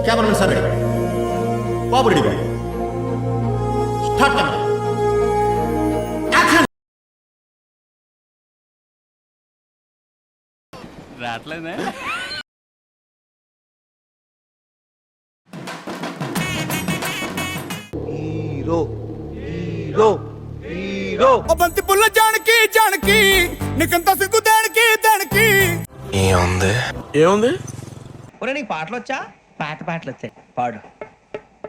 Cameraman sir ready, బాబు ready, start camera, action. రావట్లేదే hero hero hero బంతి పుల్ల జానకి జానకి నీకంత సిగ్గు దానికి దానికి ఏముంది? ఒరే నీకు పాటలు వచ్చా? పాటలు వచ్చాయి, పాడు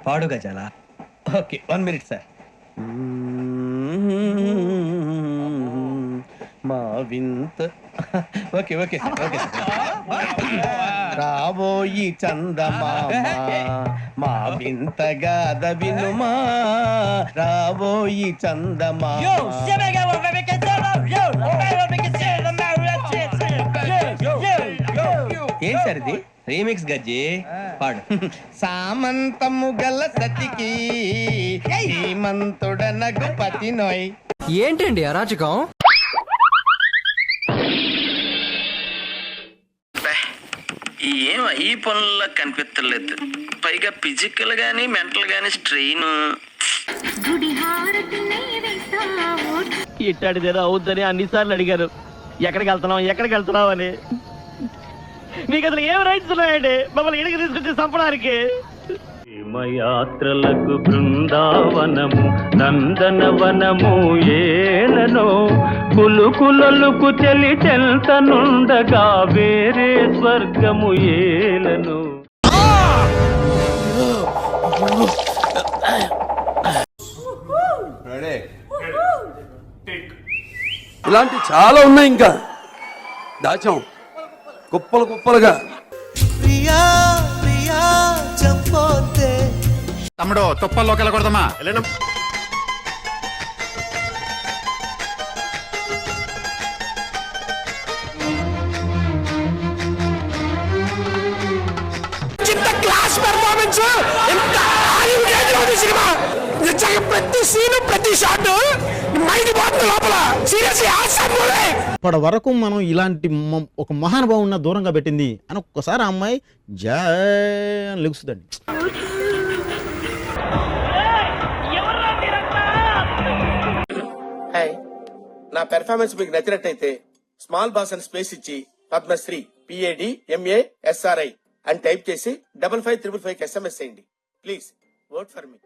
పాడు గజాల. Okay 1 minute sir. మా వింత okay okay sir, okay sir. రాబోయి చందమామ మా వింతగాథ వినుమా, రాబోయి చందమామ. ఏం సార్ ఇది? రీమిక్స్ గజ్జి, పాడు. సామంతము గల సతికి హేమంతుడనగు పతి నోయ్. ఏంటండి అరాచకం? ఏం ఈ పనుల్లో కనిపించలేదు, పైగా ఫిజికల్ గానీ మెంటల్ గానీ స్ట్రెయిన్. ఇట్టాడిదేదో అవుద్దని అన్నిసార్లు అడిగారు, ఎక్కడికి వెళ్తున్నావు అని. మీకు అసలు ఏం రైట్స్ ఉన్నాయండి మమ్మల్ని ఇడికి తీసుకొచ్చి చంపడానికి? యాత్రలకు బృందావనము నందనవనము ఏలనో కులుకులొలుకు చెలి చెల్తనుండగా వేరే స్వర్గము ఏలను. ఇలాంటి చాలా ఉన్నాయి, ఇంకా దాచాం కుప్పలు కుప్పలుగా. తమ్ముడు తుప్పల్లోకి వెళ్ళకూడదమ్మా. క్లాస్ పెర్ఫార్మెన్స్, సినిమా ప్రతి సీన్ ప్రతి షాట్ మైండ్ పోతుంది లోపల. సీరియస్లీ ఇప్పటి వరకు మనం ఇలాంటి ఒక మహానుభావున్న దూరంగా పెట్టింది అని ఒక్కసారి ఆ అమ్మాయి జై అని లెగుస్తుందండి. నా పెర్ఫార్మెన్స్ మీకు నచ్చినట్టయితే స్మాల్ బాస్ అని స్పేస్ ఇచ్చి పద్మశ్రీ PADMASRI అని టైప్ చేసి 5555 SMS చేయండి. Please vote for me.